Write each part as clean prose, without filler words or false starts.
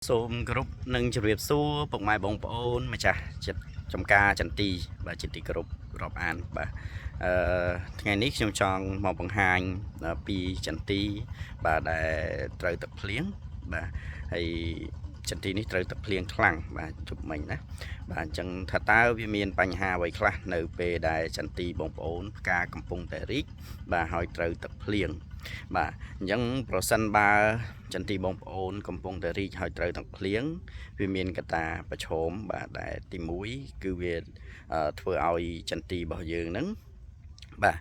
សូមគោរពនិងជម្រាបសួរពុកម៉ែបងប្អូនម្ចាស់ចិត្តចំការចន្ទីបាទជាទីគោរពរាប់អានបាទថ្ងៃនេះខ្ញុំចង់មកបង្ហាញពីចន្ទីបាទដែលត្រូវទឹកភ្លៀងបាទហើយចន្ទីនេះត្រូវទឹកភ្លៀងខ្លាំងបាទជប់មិញណាបាទអញ្ចឹងថាតើវាមានបញ្ហាអ្វីខ្លះនៅពេលដែលចន្ទីបងប្អូនផ្កាកំពុងតែរីកបាទហើយត្រូវទឹកភ្លៀងបាទអញ្ចឹងប្រសិនបើចន្ទីបងប្អូនកំពុងតែរីកហើយត្រូវទឹកភ្លៀងវាមានកត្តាប្រឈមបាទដែលទី1គឺវាធ្វើឲ្យចន្ទីរបស់យើងហ្នឹងបាទ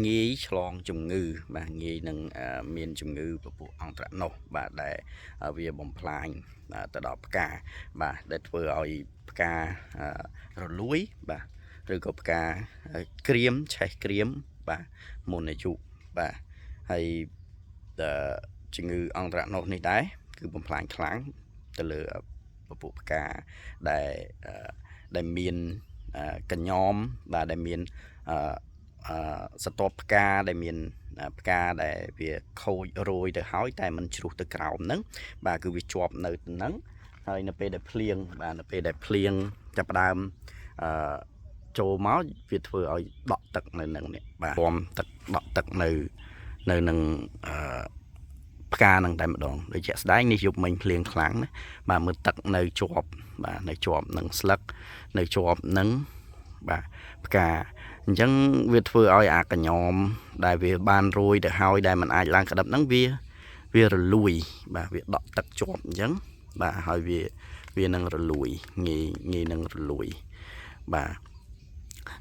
ងាយឆ្លងជំងឺបាទងាយនឹងមានជំងឺពពួកអង់ត្រាណូសបាទដែលវាបំផ្លាញទៅដល់ផ្កាបាទដែលធ្វើឲ្យផ្ការលួយបាទឬក៏ផ្កាក្រៀមឆេះក្រៀមបាទមុនអាយុបាទហើយជំងឺអង់ត្រាណូសនេះដែរគឺបំផ្លាញខ្លាំងទៅលើពពួកផ្កាដែលមានកញ្ញោមបាទដែលមានសតបផ្កាដែលមានផ្កាដែលវាខូចរោយទៅហើយតែมันជ្រុះទៅក្រោមហ្នឹងបាទគឺវាជាប់នៅទៅហ្នឹងហើយនៅពេលដែលភ្លៀងបាទនៅពេលដែលភ្លៀងចាប់ផ្ដើមចូលមកវាធ្វើឲ្យដក់ទឹកនៅនឹងនេះបាទពំទឹកដក់ទឹកនៅនឹងផ្កានឹងតែម្ដងដូចជាស្ដែងនេះយប់មិញភ្លៀងខ្លាំងណាបាទមើលទឹកនៅជាប់បាទនៅជាប់នឹងស្លឹកនៅជាប់នឹងបាទផ្កាអញ្ចឹងវាធ្វើឲ្យអាកញ្ញោមដែលវាបានរោយទៅហើយដែលมันអាចឡើងក្តឹបហ្នឹងវារលួយបាទវាដក់ទឹកជាប់អញ្ចឹងបាទហើយវានឹងរលួយងាយនឹងរលួយបាទ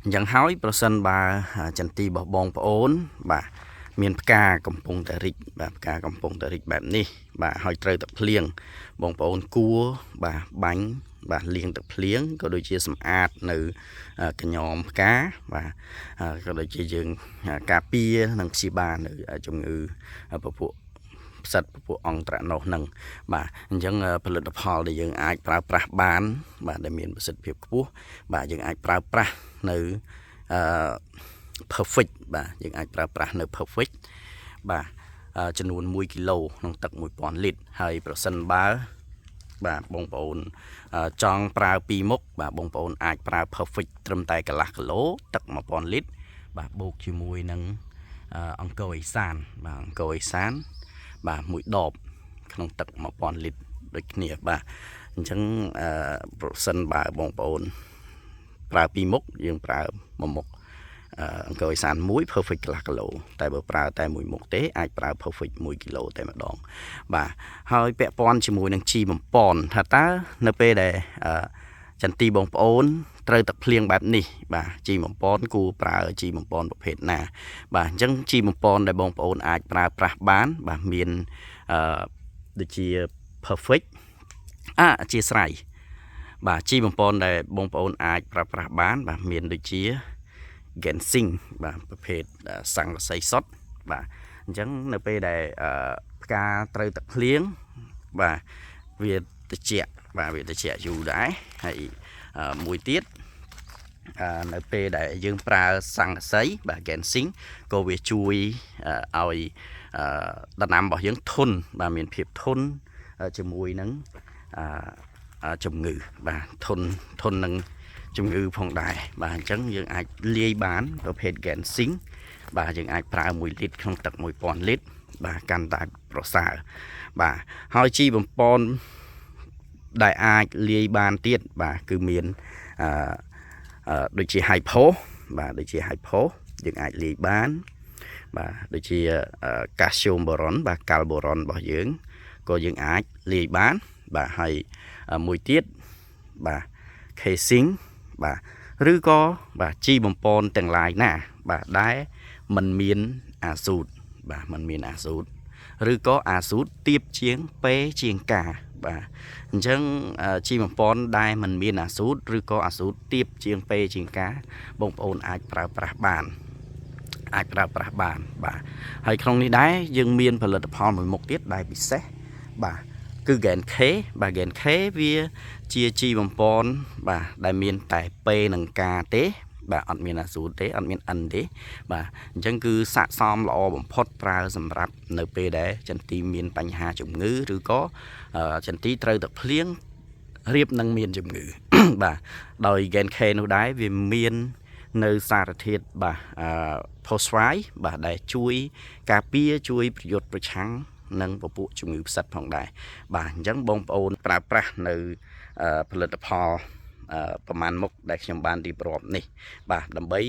អញ្ចឹងហើយប្រសិនបើចន្ទីរបស់បងប្អូនបាទមានផ្កាកំពុងតែរីកបាទផ្កាកំពុងតែរីកបែបនេះបាទហើយត្រូវទឹកភ្លៀងបងប្អូនគួរបាទបាញ់បាទលាងទឹកភ្លៀងក៏ដូចជាសម្អាតនៅកញ្ញោមផ្កាបាទក៏ដូចជាយើងការពារនិងព្យាបាលនៅជំងឺពពួកផ្សិតពពួកអង់ត្រាណូសហ្នឹងបាទអញ្ចឹងផលិតផលដែលយើងអាចប្រើប្រាស់បានបាទដែលមានប្រសិទ្ធភាពខ្ពស់បាទយើងអាចប្រើប្រាស់នៅperfect បាទយើងអាចប្រើប្រាស់នៅ perfect បាទចំនួន1គីឡូក្នុងទឹក1000លីត្រហើយប្រសិនបើបាទបងប្អូនចង់ប្រើ2មុខបាទបងប្អូនអាចប្រើ perfect ត្រឹមតែកន្លះគីឡូទឹក1000លីត្របាទបូកជាមួយនឹងអង្គរអេសានបាទអង្គរអេសានបាទមួយដបក្នុងទឹក1000លីត្រដូចគ្នាបាទអញ្ចឹងប្រសិនបើបងប្អូនប្រើ2មុខយើងប្រើ1មុខអង្គរអេសាន1 perfect កន្លះគីឡូតែបើប្រើតែមួយមុខទេអាចប្រើ perfect 1គីឡូតែម្ដងបាទហើយពាក់ព័ន្ធជាមួយនឹងជីបំពន់ថាតើនៅពេលដែលចន្ទីបងប្អូនត្រូវទឹកភ្លៀងបែបនេះបាទជីបំពន់គួរប្រើជីបំពន់ប្រភេទណាបាទអញ្ចឹងជីបំពន់ដែលបងប្អូនអាចប្រើប្រាស់បានបាទមានដូចជា perfect អធិស្ឋានបាទជីបំពន់ដែលបងប្អូនអាចប្រើប្រាស់បានបាទមានដូចជាGensing បាទប្រភេទស័ង្កសីសុទ្ធបាទអញ្ចឹងនៅពេលដែលផ្កាត្រូវទឹកភ្លៀងបាទវាត្រជាក់បាទវាត្រជាក់យូរដែរហើយមួយទៀតនៅពេលដែលយើងប្រើស័ង្កសីបាទ Gensing ក៏វាជួយឲ្យដំណាំរបស់យើងធន់បាទមានភាពធន់ជាមួយនឹងជំងឺបាទធន់នឹងជំងឺផងដែរបាទអញ្ចឹងយើងអាចលាយបានប្រភេទ Gensing បាទយើងអាចប្រើ1លីត្រក្នុងទឹក1000លីត្របាទកាន់តែប្រសើរបាទហើយជីបំពន់ដែលអាចលាយបានទៀតបាទគឺមានដូចជា Hypo បាទដូចជា Hypo យើងអាចលាយបានបាទដូចជា Calcium Boron បាទ Cal Boron របស់យើងក៏យើងអាចលាយបានបាទហើយមួយទៀតបាទ Casing បាទឬក៏បាទជីបំពន់ទាំងឡាយណាបាទដែលมันមានអាសូតបាទมันមានអាសូតឬក៏អាសូតទាបជាងពេជាងកាបាទអញ្ចឹងជីបំពន់ដែលมันមានអាសូតឬក៏អាសូតទាបជាងពេជាងកាបងប្អូនអាចប្រើប្រាស់បានបាទហើយក្នុងនេះដែរយើងមានផលិតផលមួយមុខទៀតដែលពិសេសបាទគឺ Gen K បាទ Gen K វាជាជីបំពន់បាទដែលមានតែពេនិងកាទេ បាទអត់មានអាស៊ូទេអត់មានអិនទេបាទអញ្ចឹងគឺស័ក្តិសមល្អបំផុតប្រើសម្រាប់នៅពេលដែលចន្ទីមានបញ្ហាជំងឺឬក៏ចន្ទីត្រូវតែភ្លៀងរៀបនឹងមានជំងឺ បាទដោយ Gen K នោះដែរវាមាននៅសារធាតុបាទphosphide បាទដែលជួយការពារជួយប្រយុទ្ធប្រឆាំងនឹងពពួកជំងឺផ្សិតផងដែរបាទអញ្ចឹងបងប្អូនប្រើប្រាស់នៅផលិតផលប្រមាណមុខដែលខ្ញុំបានរៀបរាប់នេះបាទដើម្បី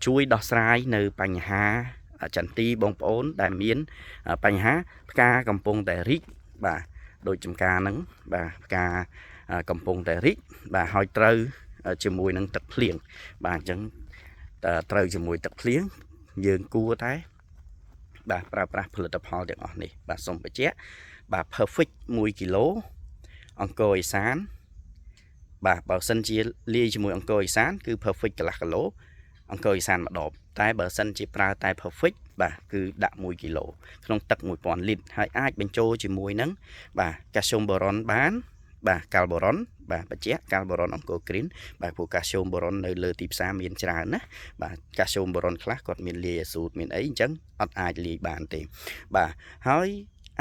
ជួយដោះស្រាយនៅបញ្ហាចន្ទីបងប្អូនដែលមានបញ្ហាផ្កាកំពុងតែរីកបាទដូចចំការហ្នឹងបាទផ្កាកំពុងតែរីកបាទហើយត្រូវជាមួយនឹងទឹកភ្លៀងបាទអញ្ចឹងត្រូវជាមួយទឹកភ្លៀងយើងគួរតែបាទប្រើប្រាស់ផលិតផលទាំងអស់នេះបាទសូមបញ្ជាក់បាទ perfect 1គីឡូអង្គរឥសានបាទបើសិនជាលាយជាមួយអង្គរឥសានគឺ perfect កន្លះគីឡូអង្គរឥសានម្ដងតែបើសិនជាប្រើតែ perfect បាទគឺដាក់1គីឡូក្នុងទឹក1000លីត្រហើយអាចបញ្ចូលជាមួយនឹងបាទកាល់ស្យូមបូរ៉ុនបានបាទកាល់បូរ៉ុនបាទបញ្ជាក់កាល់បូរ៉ុនអង្គរគ្រីនបាទព្រោះកាល់ស្យូមបូរ៉ុននៅលើទីផ្សារមានច្រើនណាបាទកាល់ស្យូមបូរ៉ុនខ្លះគាត់មានលាយអាស៊ូតមានអីអញ្ចឹងអត់អាចលាយបានទេបាទហើយ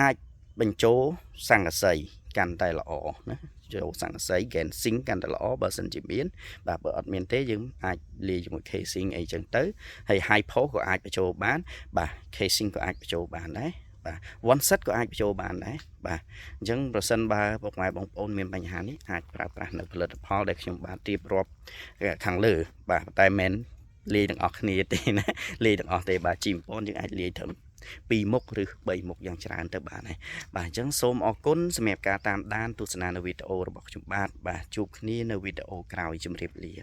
អាចបញ្ចូលស័ង្កសីកាន់តែល្អណាចូលស័ង្កសី Gen Zinc កាន់តែល្អបើសិនជាមានបាទបើអត់មានទេយើងអាចលាយជាមួយ K-Zinc អីចឹងទៅហើយ Hypo ក៏អាចបញ្ចូលបានបាទ K-Zinc ក៏អាចបញ្ចូលបានដែរបាទ one set ក៏អាចបញ្ចូលបានដែរបាទអញ្ចឹងប្រសិនបើពុកម៉ែបងប្អូនមានបញ្ហានេះអាចប្រើប្រាស់នៅផលិតផលដែលខ្ញុំបានរៀបរាប់ខាងលើបាទតែមិនលាយទាំងអស់គ្នាទេណាលាយទាំងអស់ទេបាទជីមប៉ុនយើងអាចលាយត្រឹម2មុខឬ3មុខយ៉ាងច្រើនទៅបានហើយបាទអញ្ចឹងសូមអរគុណសម្រាប់ការតាមដានទស្សនានៅវីដេអូរបស់ខ្ញុំបាទជួបគ្នានៅវីដេអូក្រោយជម្រាបលា